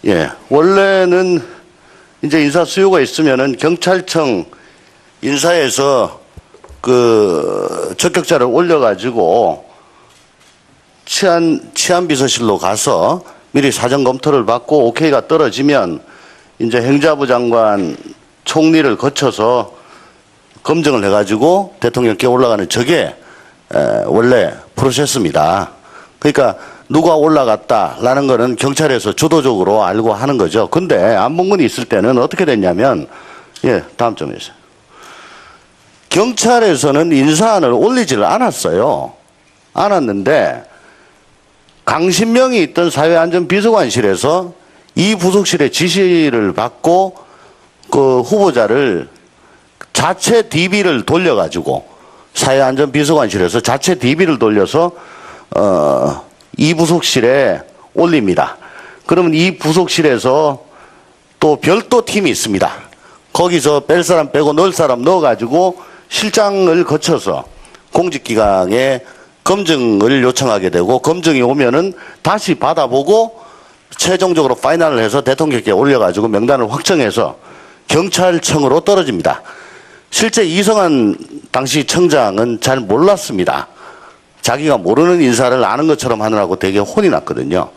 예, 원래는 이제 인사 수요가 있으면은 경찰청 인사에서 그 적격자를 올려가지고 치안비서실로 가서 미리 사전 검토를 받고 오케이가 떨어지면 이제 행자부 장관 총리를 거쳐서 검증을 해가지고 대통령께 올라가는 저게 원래 프로세스입니다. 그러니까 누가 올라갔다라는 거는 경찰에서 주도적으로 알고 하는 거죠. 근데 안봉근이 있을 때는 어떻게 됐냐면, 예, 다음 좀 해주세요. 경찰에서는 인사안을 올리지를 않았어요. 않았는데 강신명이 있던 사회안전비서관실에서 이 부속실의 지시를 받고 그 후보자를 자체 DB를 돌려가지고 사회안전비서관실에서 자체 DB를 돌려서 이 부속실에 올립니다. 그러면 이 부속실에서 또 별도 팀이 있습니다. 거기서 뺄 사람 빼고 넣을 사람 넣어가지고 실장을 거쳐서 공직기강에 검증을 요청하게 되고 검증이 오면은 다시 받아보고 최종적으로 파이널을 해서 대통령께 올려가지고 명단을 확정해서 경찰청으로 떨어집니다. 실제 이성한 당시 청장은 잘 몰랐습니다. 자기가 모르는 인사를 아는 것처럼 하느라고 되게 혼이 났거든요.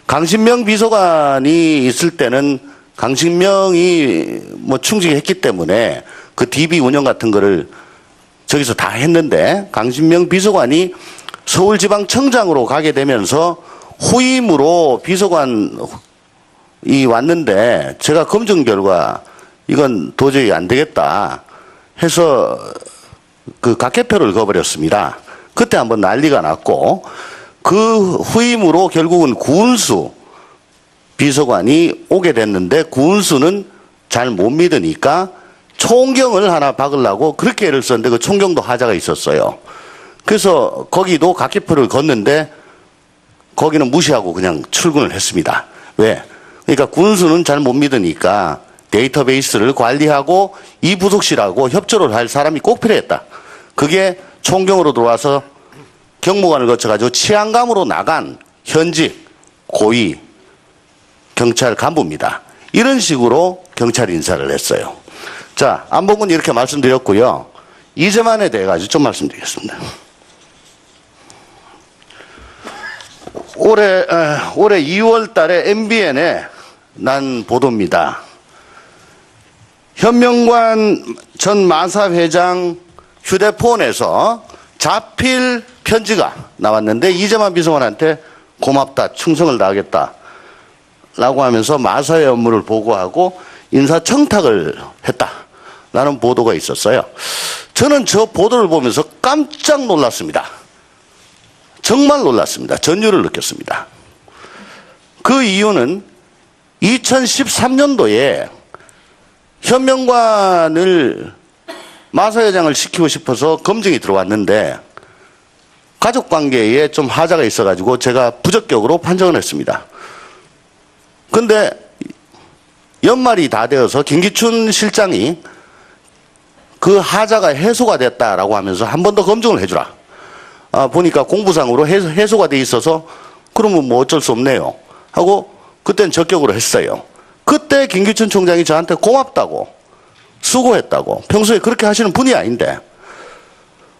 강신명 비서관이 있을 때는 강신명이 뭐 충직했기 때문에 그 DB 운영 같은 거를 저기서 다 했는데 강신명 비서관이 서울지방청장으로 가게 되면서 후임으로 비서관이 왔는데 제가 검증 결과 이건 도저히 안 되겠다 해서 그 각개표를 거버렸습니다. 그때 한번 난리가 났고 그 후임으로 결국은 구은수 비서관이 오게 됐는데 구은수는 잘 못 믿으니까 총경을 하나 박으려고 그렇게 애를 썼는데 그 총경도 하자가 있었어요. 그래서 거기도 각개표를 걷는데 거기는 무시하고 그냥 출근을 했습니다. 왜? 그러니까 구은수는 잘 못 믿으니까 데이터베이스를 관리하고 이 부속실하고 협조를 할 사람이 꼭 필요했다. 그게 총경으로 들어와서 경무관을 거쳐가지고 치안감으로 나간 현직 고위 경찰 간부입니다. 이런 식으로 경찰 인사를 했어요. 자, 안봉근 이렇게 말씀드렸고요. 이재만에 대해 가지고 좀 말씀드리겠습니다. 올해 2월 달에 MBN에 난 보도입니다. 현명관 전 마사 회장 휴대폰에서 자필 편지가 나왔는데 이재만 비서관한테 고맙다, 충성을 다하겠다 라고 하면서 마사의 업무를 보고하고 인사청탁을 했다라는 보도가 있었어요. 저는 저 보도를 보면서 깜짝 놀랐습니다. 정말 놀랐습니다. 전율을 느꼈습니다. 그 이유는 2013년도에 현명관을 마사회장을 시키고 싶어서 검증이 들어왔는데 가족관계에 좀 하자가 있어가지고 제가 부적격으로 판정을 했습니다. 근데 연말이 다 되어서 김기춘 실장이 그 하자가 해소가 됐다라고 하면서 한 번 더 검증을 해주라. 보니까 공부상으로 해소가 돼 있어서 그러면 뭐 어쩔 수 없네요 하고 그땐 적격으로 했어요. 그때 김기춘 총장이 저한테 고맙다고 수고했다고 평소에 그렇게 하시는 분이 아닌데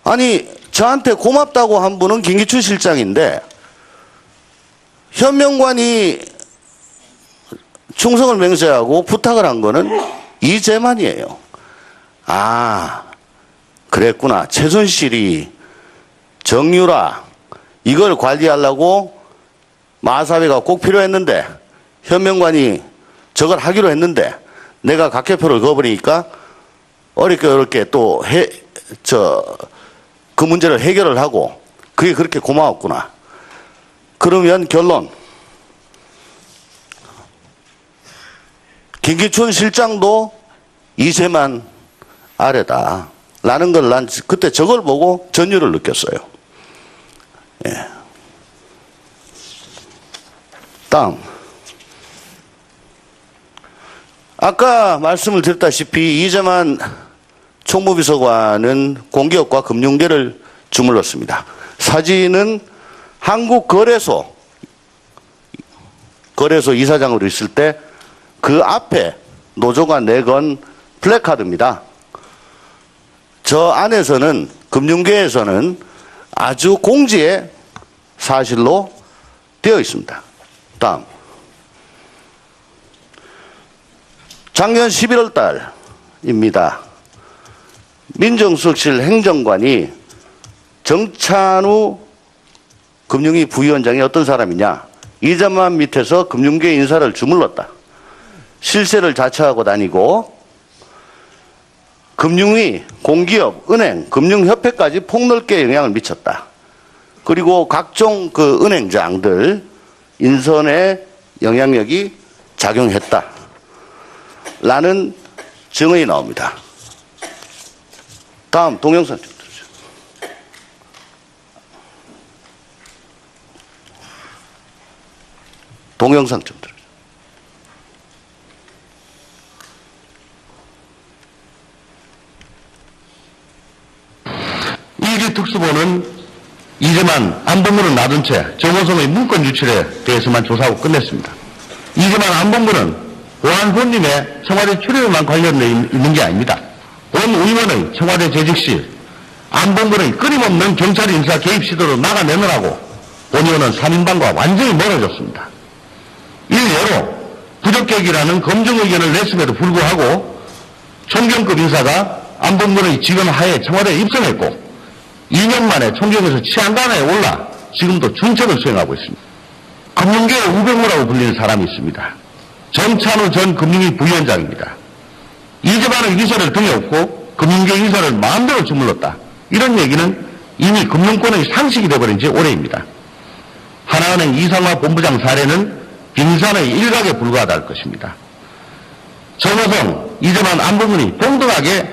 아니 저한테 고맙다고 한 분은 김기춘 실장인데 현명관이 충성을 맹세하고 부탁을 한 거는 이재만이에요. 아, 그랬구나. 최순실이 정유라 이걸 관리하려고 마사회가 꼭 필요했는데 현명관이 저걸 하기로 했는데 내가 각개표를 거버리니까 어렵게 또 그 문제를 해결을 하고 그게 그렇게 고마웠구나. 그러면 결론. 김기춘 실장도 이재만 아래다. 라는 걸 난 그때 저걸 보고 전율을 느꼈어요. 예. 다음. 아까 말씀을 드렸다시피 이재만 총무비서관은 공기업과 금융계를 주물렀습니다. 사진은 한국거래소 거래소 이사장으로 있을 때 그 앞에 노조가 내건 플래카드입니다. 저 안에서는 금융계에서는 아주 공지의 사실로 되어 있습니다. 다음. 작년 11월 달입니다. 민정수석실 행정관이 정찬우 금융위 부위원장이 어떤 사람이냐. 이재만 밑에서 금융계 인사를 주물렀다. 실세를 자처하고 다니고 금융위, 공기업, 은행, 금융협회까지 폭넓게 영향을 미쳤다. 그리고 각종 그 은행장들 인선에 영향력이 작용했다. 라는 증언이 나옵니다. 다음 동영상 좀 들으세요. 동영상 좀 들으세요. 일기 특수본은 이재만 안본부는 놔둔 채 정호성의 문건 유출에 대해서만 조사하고 끝냈습니다. 이재만 안본부는 보안 손님의 청와대 출입에만 관련되어 있는 게 아닙니다. 온 의원의 청와대 재직 시 안본부의 끊임없는 경찰 인사 개입 시도로 막아내느라고 본 의원은 3인방과 완전히 멀어졌습니다. 일례로 부적격이라는 검증 의견을 냈음에도 불구하고 총경급 인사가 안본부의 지원 하에 청와대에 입성했고 2년 만에 총경에서 치안관에 올라 지금도 중책을 수행하고 있습니다. 금융계의 우병우라고 불리는 사람이 있습니다. 정찬우 전 금융위 부위원장입니다. 이재만의 인사를 등에 업고 금융계 인사를 마음대로 주물렀다. 이런 얘기는 이미 금융권의 상식이 되어버린 지 오래입니다. 하나은행 이상화 본부장 사례는 빙산의 일각에 불과하다 할 것입니다. 정호성, 이재만 안보문이 동등하게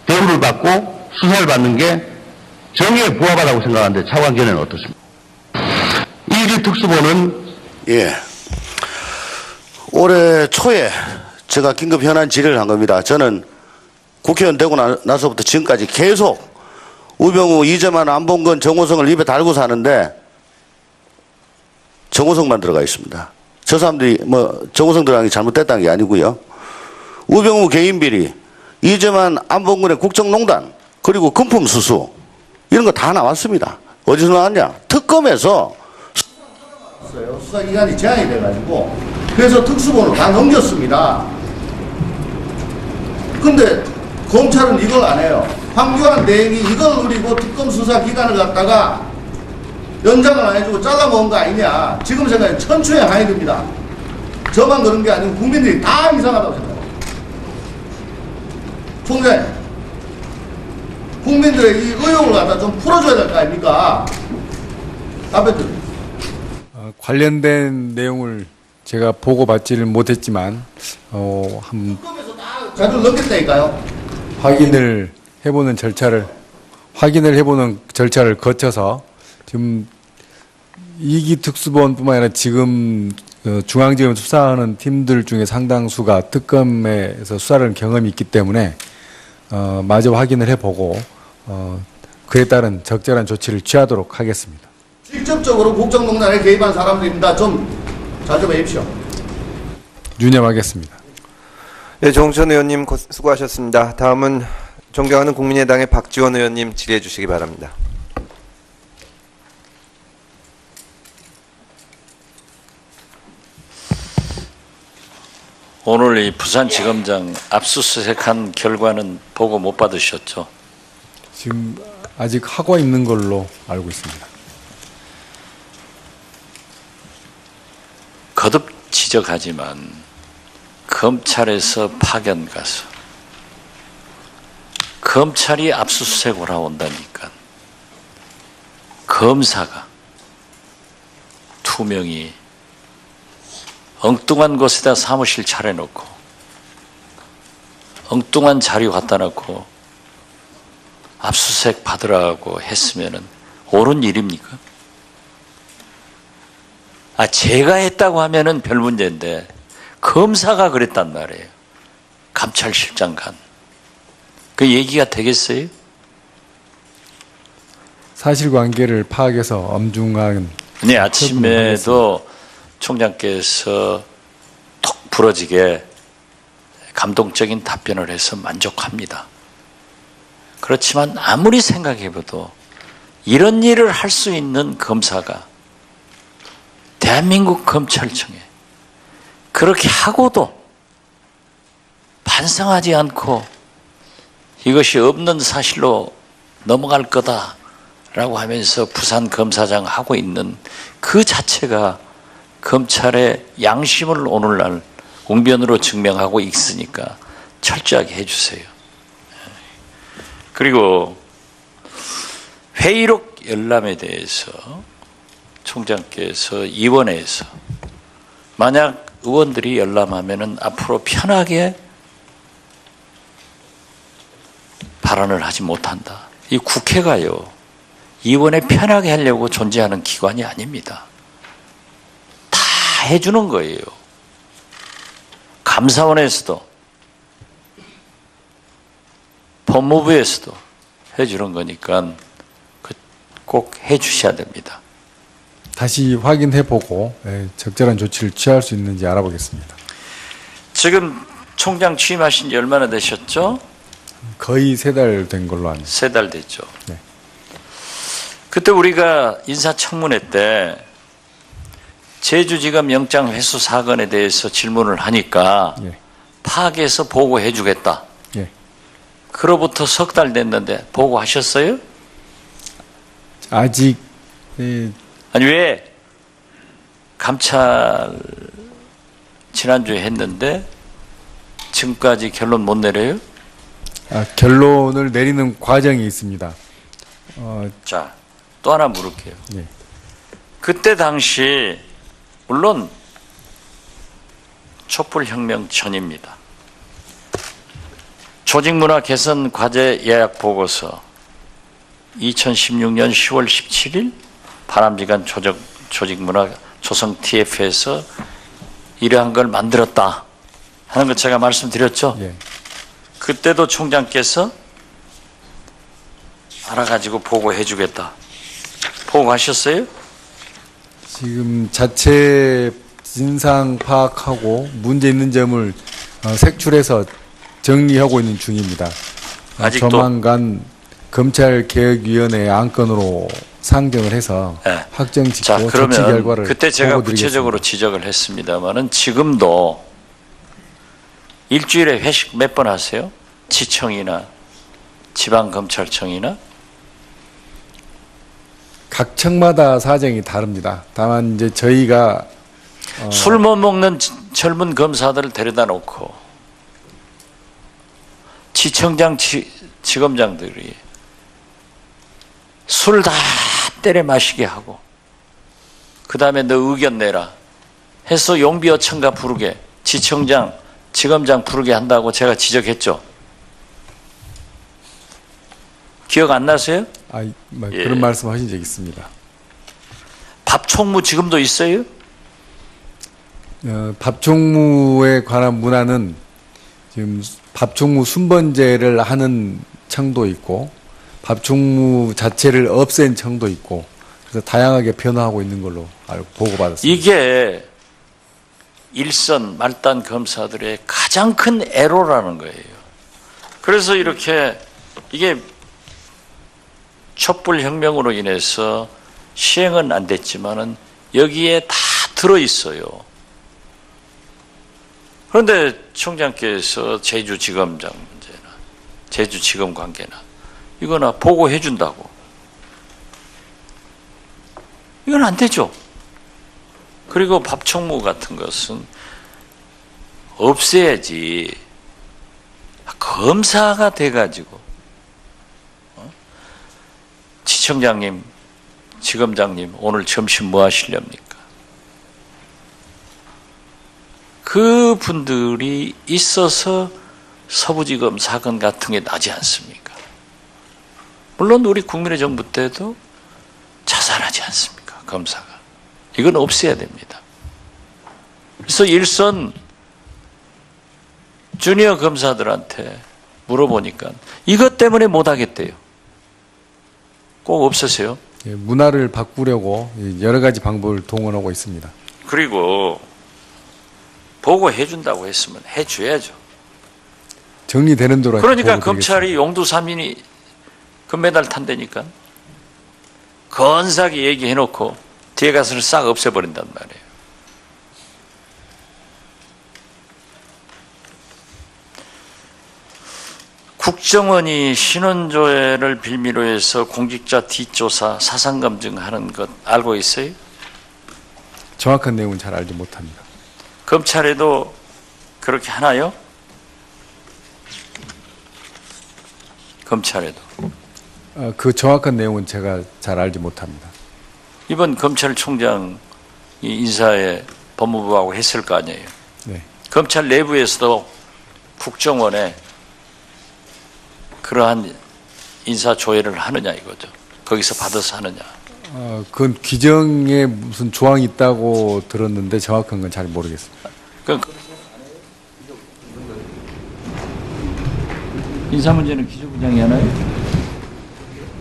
대우를 받고 수사를 받는 게 정의에 부합하다고 생각하는데 차관견해는 어떻습니까? 일기 특수본은 올해 초에 제가 긴급 현안 질의를 한 겁니다. 저는 국회의원 되고 나서부터 지금까지 계속 우병우, 이재만, 안봉근, 정호성을 입에 달고 사는데 정호성만 들어가 있습니다. 저 사람들이 정호성 들어간 게 잘못됐다는 게 아니고요. 우병우 개인 비리, 이재만, 안봉근의 국정농단, 그리고 금품 수수 이런 거 다 나왔습니다. 어디서 나왔냐? 특검에서 수사기간이 제한이 돼가지고 그래서 특수본을 다 넘겼습니다. 근데 검찰은 이걸 안 해요. 황교안 대행이 이걸 누리고 특검 수사 기간을 갖다가 연장을 안 해주고 잘라먹은 거 아니냐. 지금 생각에 천추의 하인입니다. 저만 그런 게 아니고 국민들이 다 이상하다고 생각해요. 총장님, 국민들의 이 의혹을 갖다 좀 풀어줘야 될 거 아닙니까? 답변 좀. 관련된 내용을 제가 보고받지를 못했지만 특검에서 다 자료를 넘겼다니까요. 확인을 해보는 절차를 거쳐서 지금 이기 특수본뿐만 아니라 지금 중앙지검 수사하는 팀들 중에 상당수가 특검에서 수사를 경험이 있기 때문에 마저 확인을 해보고 그에 따른 적절한 조치를 취하도록 하겠습니다. 직접적으로 국정농단에 개입한 사람들입니다. 좀 잘 좀 해주십시오. 유념하겠습니다. 네, 정우천 의원님 수고하셨습니다. 다음은 존경하는 국민의당의 박지원 의원님 질의해 주시기 바랍니다. 오늘 이 부산지검장 압수수색한 결과는 보고 못 받으셨죠? 지금 아직 하고 있는 걸로 알고 있습니다. 거듭 지적하지만 검찰에서 파견 가서 검찰이 압수수색 올라온다니까 검사가 투명히 엉뚱한 곳에다 사무실 차려놓고 엉뚱한 자료 갖다 놓고 압수수색 받으라고 했으면은 옳은 일입니까? 제가 했다고 하면은 별 문제인데 검사가 그랬단 말이에요. 감찰실장 간. 그 얘기가 되겠어요? 사실관계를 파악해서 엄중한 네, 아침에도 총장께서 톡 부러지게 감동적인 답변을 해서 만족합니다. 그렇지만 아무리 생각해봐도 이런 일을 할 수 있는 검사가 대한민국 검찰청에 그렇게 하고도 반성하지 않고 이것이 없는 사실로 넘어갈 거다라고 하면서 부산 검사장 하고 있는 그 자체가 검찰의 양심을 오늘날 웅변으로 증명하고 있으니까 철저하게 해주세요. 그리고 회의록 열람에 대해서 총장께서 이원회에서 만약 의원들이 열람하면은 앞으로 편하게 발언을 하지 못한다. 이 국회가요, 이원회 편하게 하려고 존재하는 기관이 아닙니다. 다 해주는 거예요. 감사원에서도 법무부에서도 해주는 거니까 꼭 해주셔야 됩니다. 다시 확인해보고 적절한 조치를 취할 수 있는지 알아보겠습니다. 지금 총장 취임하신 지 얼마나 되셨죠? 거의 3달 된 걸로 압니다. 3달 됐죠. 네. 그때 우리가 인사청문회 때 제주지검 영장 회수 사건에 대해서 질문을 하니까 예. 파악해서 보고해 주겠다. 예. 그로부터 3달 됐는데 보고하셨어요? 아직 아니 왜 감찰 지난주에 했는데 지금까지 결론 못 내려요? 결론을 내리는 과정이 있습니다. 자, 또 하나 물을게요. 예. 그때 당시 물론 촛불혁명 전입니다. 조직문화 개선 과제 예약 보고서 2016년 10월 17일 바람직한 조직문화 조성 TF에서 이러한 걸 만들었다 하는 것 제가 말씀드렸죠. 예. 그때도 총장께서 알아가지고 보고해 주겠다. 보고하셨어요? 지금 자체 진상 파악하고 문제 있는 점을 색출해서 정리하고 있는 중입니다. 아직도? 조만간 검찰개혁위원회 안건으로 상정을 해서 네. 확정짓고 자, 조치 그러면 결과를 그때 제가 보고드리겠습니다. 구체적으로 지적을 했습니다만은 지금도 일주일에 회식 몇 번 하세요? 지청이나 지방검찰청이나? 각 청마다 사정이 다릅니다. 다만 이제 저희가 술 못 먹는 젊은 검사들을 데려다 놓고 지청장, 지검장들이 술 다 때려 마시게 하고 그 다음에 너 의견 내라 해서 용비어청가 부르게 지청장, 지검장 부르게 한다고 제가 지적했죠. 기억 안 나세요? 예. 그런 말씀 하신 적 있습니다. 밥총무 지금도 있어요? 밥총무에 관한 문화는 지금 밥총무 순번제를 하는 청도 있고 밥총무 자체를 없앤 청도 있고 그래서 다양하게 변화하고 있는 걸로 알고 보고받았습니다. 이게 일선 말단 검사들의 가장 큰 애로라는 거예요. 그래서 이렇게 이게 촛불혁명으로 인해서 시행은 안 됐지만은 여기에 다 들어있어요. 그런데 총장께서 제주지검장 문제나 제주지검 관계나 이거나 보고해 준다고. 이건 안 되죠. 그리고 밥총무 같은 것은 없애야지. 검사가 돼가지고 지청장님, 지검장님 오늘 점심 뭐 하시렵니까? 그 분들이 있어서 서부지검 사건 같은 게 나지 않습니까? 물론 우리 국민의 정부 때도 자살하지 않습니까? 검사가. 이건 없애야 됩니다. 그래서 일선 주니어 검사들한테 물어보니까 이것 때문에 못 하겠대요. 꼭 없으세요. 문화를 바꾸려고 여러 가지 방법을 동원하고 있습니다. 그리고 보고해 준다고 했으면 해줘야죠. 정리되는 대로 그러니까 보고 검찰이 용두삼인이 금메달 탄다니까. 건사하게 얘기해놓고 뒤에 가서는 싹 없애버린단 말이에요. 국정원이 신원조회를 빌미로 해서 공직자 뒷조사, 사상검증하는 것 알고 있어요? 정확한 내용은 잘 알지 못합니다. 검찰에도 그렇게 하나요? 검찰에도. 그 정확한 내용은 제가 잘 알지 못합니다. 이번 검찰총장이 인사에 법무부하고 했을 거 아니에요. 네. 검찰 내부에서도 국정원에 그러한 인사 조회를 하느냐 이거죠. 거기서 받아서 하느냐. 그건 규정에 무슨 조항이 있다고 들었는데 정확한 건 잘 모르겠습니다. 인사 문제는 기조부장이 하나요?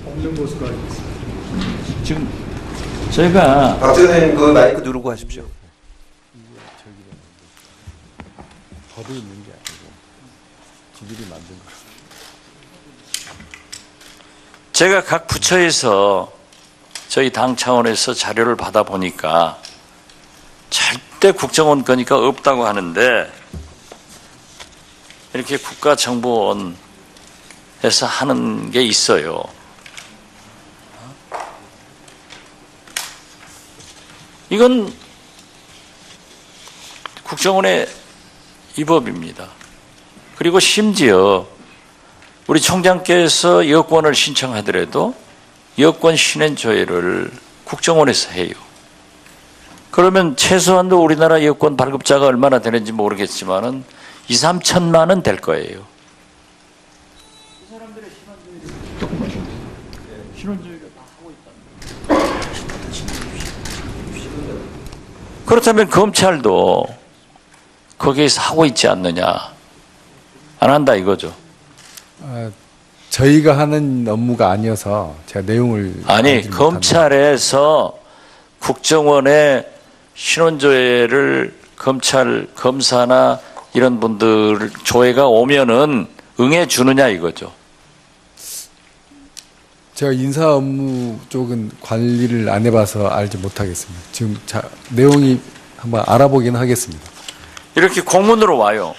없는 것으로 알고 있습니다. 지금 제가 박지원 의원님 그 마이크 누르고 하십시오. 법에 있는 게 아니고 지들이 만든 거. 제가 각 부처에서 저희 당 차원에서 자료를 받아보니까 절대 국정원 거니까 없다고 하는데 이렇게 국가정보원에서 하는 게 있어요. 이건 국정원의 위법입니다. 그리고 심지어 우리 총장께서 여권을 신청하더라도 여권 신원 조회를 국정원에서 해요. 그러면 최소한도 우리나라 여권 발급자가 얼마나 되는지 모르겠지만은 2, 3천만은 될 거예요. 이 사람들의 신원조회를 다 하고 있다. 그렇다면 검찰도 거기에서 하고 있지 않느냐? 안 한다 이거죠. 저희가 하는 업무가 아니어서 제가 내용을 아니 알지 못합니다. 검찰에서 국정원의 신원조회를 검찰 검사나 이런 분들 조회가 오면은 응해 주느냐 이거죠. 제가 인사 업무 쪽은 관리를 안 해봐서 알지 못하겠습니다. 지금 내용이 한번 알아보긴 하겠습니다. 이렇게 공문으로 와요.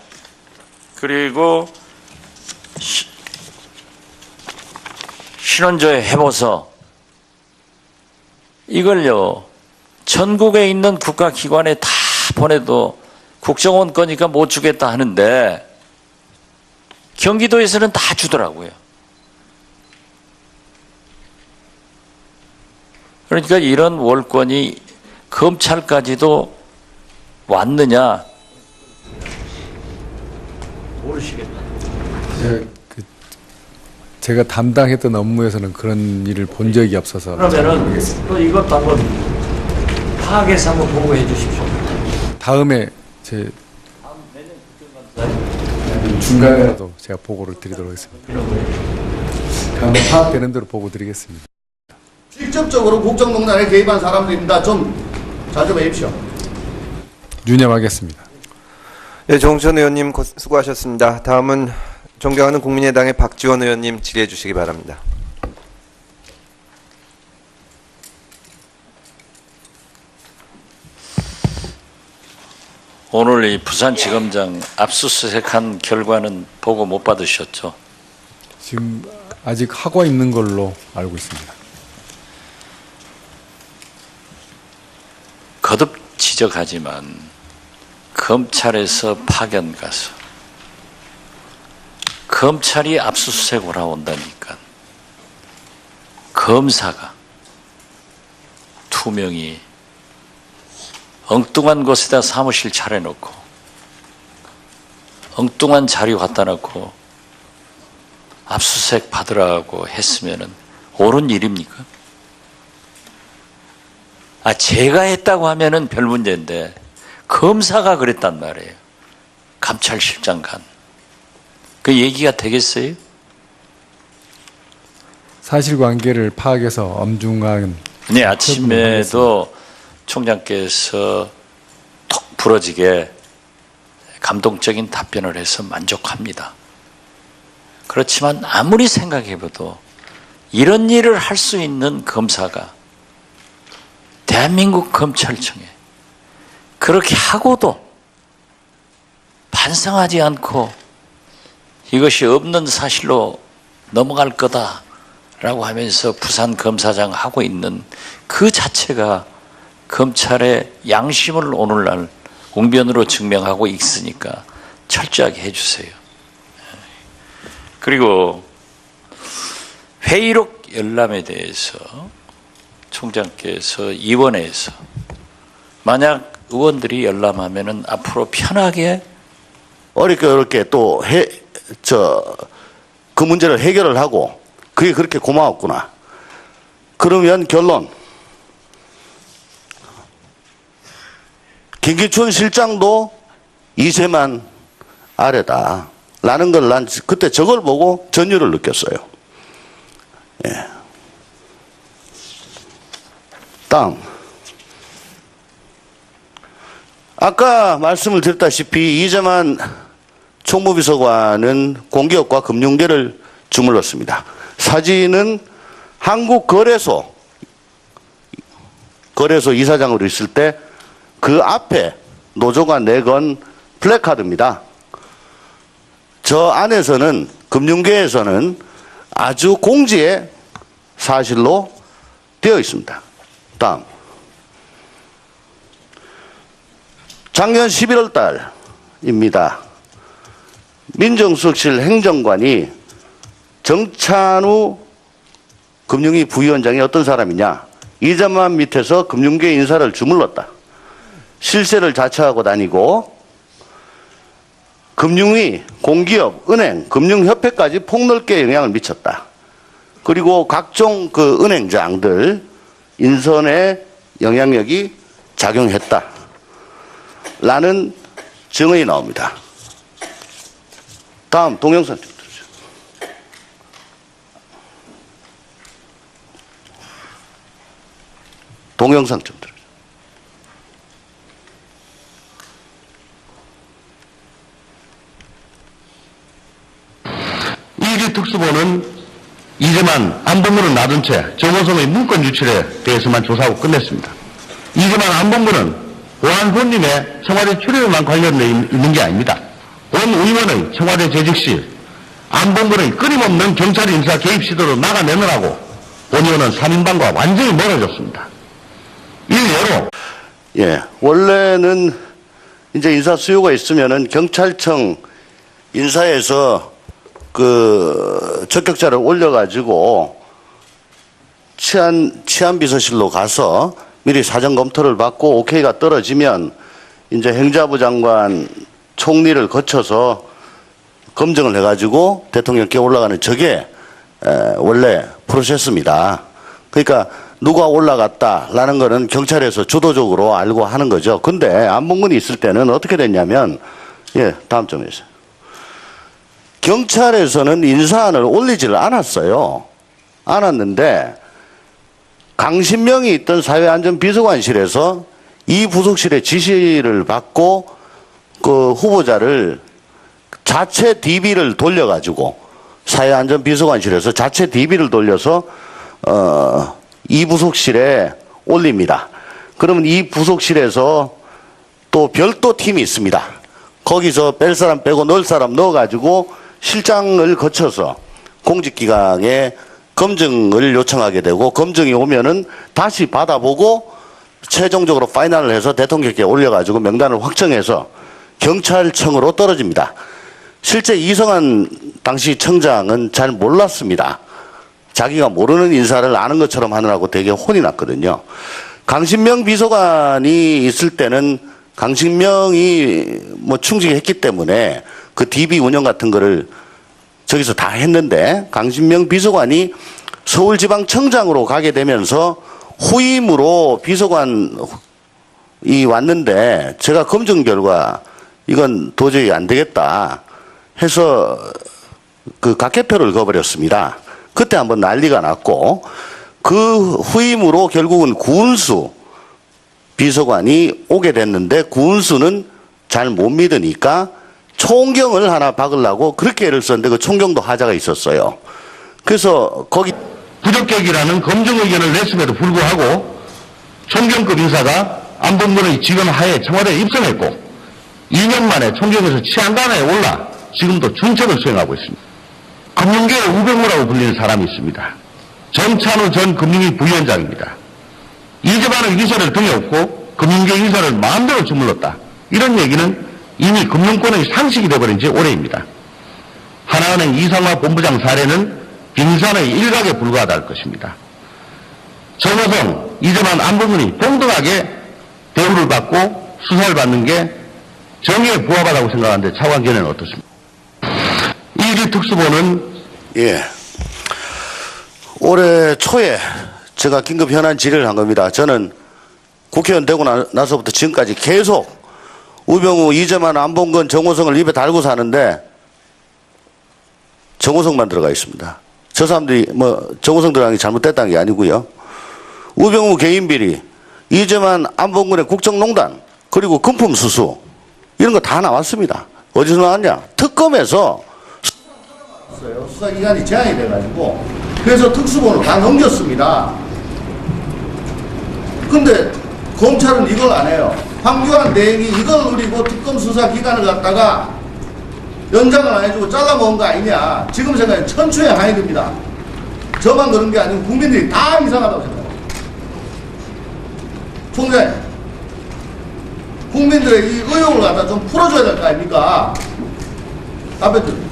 그리고 신원조회 해보서 이걸요 전국에 있는 국가기관에 다 보내도 국정원 거니까 못 주겠다 하는데 경기도에서는 다 주더라고요. 그러니까 이런 월권이 검찰까지도 왔느냐 모르시겠다. 제가 담당했던 업무에서는 그런 일을 본 적이 없어서 그러면은 또 이것도 한번 파악해서 한번 보고해 주십시오. 다음에 제 중간에라도 제가 보고를 드리도록 하겠습니다. 다음에 파악되는 대로 보고 드리겠습니다. 직접적으로 국정농단에 개입한 사람들입니다. 좀 잘 좀 해주십시오. 유념하겠습니다. 네, 정천 의원님 수고하셨습니다. 다음은 존경하는 국민의당의 박지원 의원님 질의해 주시기 바랍니다. 오늘 이 부산지검장 압수수색한 결과는 보고 못 받으셨죠? 지금 아직 하고 있는 걸로 알고 있습니다. 거듭 지적하지만 검찰에서 파견 가서 검찰이 압수수색 올라온다니까 검사가 투명히 엉뚱한 곳에다 사무실 차려놓고 엉뚱한 자료 갖다 놓고 압수수색 받으라고 했으면은 옳은 일입니까? 제가 했다고 하면은 별 문제인데 검사가 그랬단 말이에요. 감찰실장 간. 그 얘기가 되겠어요? 사실관계를 파악해서 엄중한 네, 아침에도 총장께서 톡 부러지게 감동적인 답변을 해서 만족합니다. 그렇지만 아무리 생각해봐도 이런 일을 할 수 있는 검사가 대한민국 검찰청에 그렇게 하고도 반성하지 않고 이것이 없는 사실로 넘어갈 거다라고 하면서 부산 검사장 하고 있는 그 자체가 검찰의 양심을 오늘날 웅변으로 증명하고 있으니까 철저하게 해주세요. 그리고 회의록 열람에 대해서 총장께서 이번에서 만약 의원들이 열람하면은 앞으로 편하게 어렵게 어렵게 또 그 문제를 해결을 하고 그게 그렇게 고마웠구나. 그러면 결론. 김기춘 실장도 이세만 아래다. 라는 걸 난 그때 저걸 보고 전율을 느꼈어요. 예. 다음. 아까 말씀을 드렸다시피 이재만 총무비서관은 공기업과 금융계를 주물렀습니다. 사진은 한국거래소 이사장으로 있을 때 그 앞에 노조가 내건 플래카드입니다. 저 안에서는 금융계에서는 아주 공지의 사실로 되어 있습니다. 다음. 작년 11월 달입니다. 민정수석실 행정관이 정찬우 금융위 부위원장이 어떤 사람이냐. 이재만 밑에서 금융계 인사를 주물렀다. 실세를 자처하고 다니고 금융위, 공기업, 은행, 금융협회까지 폭넓게 영향을 미쳤다. 그리고 각종 그 은행장들 인선에 영향력이 작용했다. 라는 증언이 나옵니다. 다음 동영상 좀 들으세요. 동영상 좀 들으세요. 이기 특수본은 이재만 안본부는 놔둔 채 정호성의 문건 유출에 대해서만 조사하고 끝냈습니다. 이재만 안본부는 오한 본님의 청와대 출입에만 관련되어 있는 게 아닙니다. 원 의원의 청와대 재직 시 안본부의 끊임없는 경찰 인사 개입 시도를 막아내느라고 원 의원은 3인방과 완전히 멀어졌습니다. 일례로 예, 원래는 이제 인사 수요가 있으면은 경찰청 인사에서 그 적격자를 올려가지고 치안비서실로 가서 미리 사전 검토를 받고 오케이가 떨어지면 이제 행자부 장관 총리를 거쳐서 검증을 해가지고 대통령께 올라가는 저게 원래 프로세스입니다. 그러니까 누가 올라갔다라는 거는 경찰에서 주도적으로 알고 하는 거죠. 근데 안봉근이 있을 때는 어떻게 됐냐면, 예, 다음 좀 해주세요. 경찰에서는 인사안을 올리지를 않았어요. 않았는데 강신명이 있던 사회안전비서관실에서 이 부속실의 지시를 받고 그 후보자를 자체 DB를 돌려가지고 사회안전비서관실에서 자체 DB를 돌려서 이 부속실에 올립니다. 그러면 이 부속실에서 또 별도 팀이 있습니다. 거기서 뺄 사람 빼고 넣을 사람 넣어가지고 실장을 거쳐서 공직기강에 검증을 요청하게 되고 검증이 오면은 다시 받아보고 최종적으로 파이널을 해서 대통령께 올려가지고 명단을 확정해서 경찰청으로 떨어집니다. 실제 이성한 당시 청장은 잘 몰랐습니다. 자기가 모르는 인사를 아는 것처럼 하느라고 되게 혼이 났거든요. 강신명 비서관이 있을 때는 강신명이 뭐 충직했기 때문에 그 DB 운영 같은 거를 저기서 다 했는데 강신명 비서관이 서울지방청장으로 가게 되면서 후임으로 비서관이 왔는데 제가 검증 결과 이건 도저히 안 되겠다 해서 그 각개표를 거버렸습니다. 그때 한번 난리가 났고 그 후임으로 결국은 구은수 비서관이 오게 됐는데 군수는 잘 못 믿으니까 총경을 하나 박으려고 그렇게 애를 썼는데 그 총경도 하자가 있었어요. 그래서 거기 부적격이라는 검증 의견을 냈음에도 불구하고 총경급 인사가 안봉근의 지원 하에 청와대에 입성했고 2년 만에 총경에서 치안관에 올라 지금도 중책을 수행하고 있습니다. 금융계의 우병우라고 불리는 사람이 있습니다. 정찬우 전 금융위 부위원장입니다. 이재만의 인사를 등에 업고 금융계 인사를 마음대로 주물렀다. 이런 얘기는 이미 금융권의 상식이 되어버린 지 오래입니다. 하나은행 이상화 본부장 사례는 빙산의 일각에 불과하다 할 것입니다. 정호성, 이재만, 안봉근이 동등하게 대우를 받고 수사를 받는 게 정의에 부합하다고 생각하는데 차관 견해는 어떻습니까? 이일이 특수본은 예. 올해 초에 제가 긴급 현안 질의를 한 겁니다. 저는 국회의원 되고 나서부터 지금까지 계속 우병우, 이재만, 안봉근, 정호성을 입에 달고 사는데 정호성만 들어가 있습니다. 저 사람들이 정호성 들어간 게 잘못됐다는 게 아니고요. 우병우 개인 비리, 이재만, 안봉근의 국정농단, 그리고 금품 수수 이런 거 다 나왔습니다. 어디서 나왔냐? 특검에서 수사기간이 제한이 돼가지고 그래서 특수본을 다 넘겼습니다. 근데 검찰은 이걸 안 해요. 황교안 대행이 이걸 노리고 특검 수사 기간을 갖다가 연장을 안 해주고 잘라먹은 거 아니냐. 지금 생각에 천추의 한이 저만 그런 게 아니고 국민들이 다 이상하다고 생각해요. 총장님, 국민들의 이 의혹을 갖다 좀 풀어줘야 될 거 아닙니까? 답변 드립니다.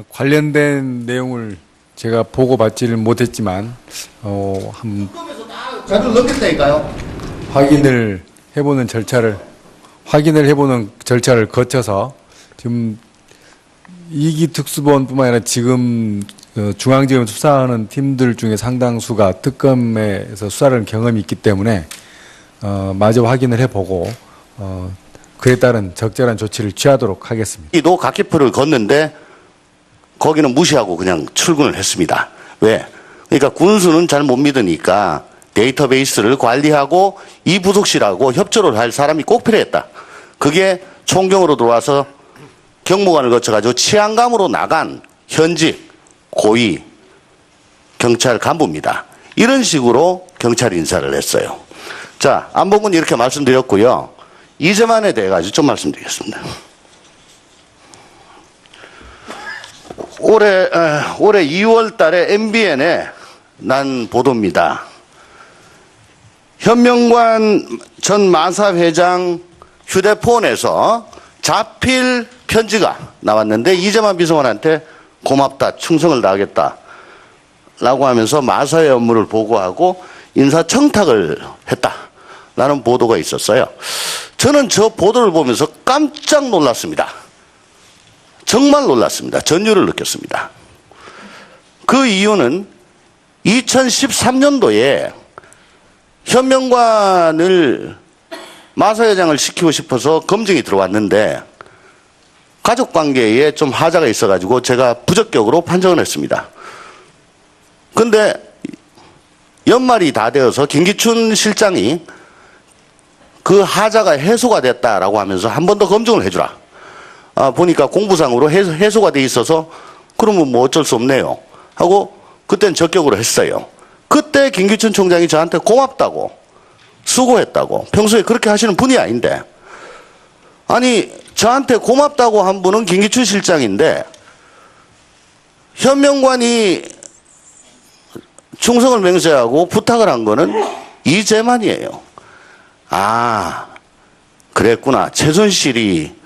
관련된 내용을 제가 보고받지를 못했지만 한 특검에서 다 자료를 넘겼다니까요. 확인을 해보는 절차를 거쳐서 지금 이기 특수본뿐만 아니라 지금 중앙지검 수사하는 팀들 중에 상당수가 특검에서 수사를 경험이 있기 때문에 마저 확인을 해보고 그에 따른 적절한 조치를 취하도록 하겠습니다. 이도 각기표를 걷는데 거기는 무시하고 그냥 출근을 했습니다. 왜? 그러니까 군수는 잘 못 믿으니까 데이터베이스를 관리하고 이 부속실하고 협조를 할 사람이 꼭 필요했다. 그게 총경으로 들어와서 경무관을 거쳐가지고 치안감으로 나간 현직 고위 경찰 간부입니다. 이런 식으로 경찰 인사를 했어요. 자, 안봉근 이렇게 말씀드렸고요. 이재만에 대해 가지고 좀 말씀드리겠습니다. 올해 2월 달에 MBN에 난 보도입니다. 현명관 전 마사 회장 휴대폰에서 자필 편지가 나왔는데 이재만 비서관한테 고맙다, 충성을 다하겠다 라고 하면서 마사의 업무를 보고하고 인사청탁을 했다라는 보도가 있었어요. 저는 저 보도를 보면서 깜짝 놀랐습니다. 정말 놀랐습니다. 전율을 느꼈습니다. 그 이유는 2013년도에 현명관을 마사 회장을 시키고 싶어서 검증이 들어왔는데 가족관계에 좀 하자가 있어가지고 제가 부적격으로 판정을 했습니다. 근데 연말이 다 되어서 김기춘 실장이 그 하자가 해소가 됐다라고 하면서 한 번 더 검증을 해주라. 보니까 공부상으로 해소가 돼 있어서 그러면 뭐 어쩔 수 없네요 하고 그땐 적격으로 했어요. 그때 김기춘 총장이 저한테 고맙다고 수고했다고 평소에 그렇게 하시는 분이 아닌데 아니 저한테 고맙다고 한 분은 김기춘 실장인데 현명관이 충성을 맹세하고 부탁을 한 거는 이재만이에요. 아 그랬구나. 최순실이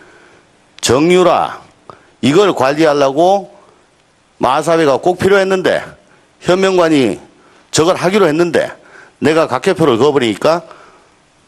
정유라 이걸 관리하려고 마사회가 꼭 필요했는데 현명관이 저걸 하기로 했는데 내가 각개표를 그어버리니까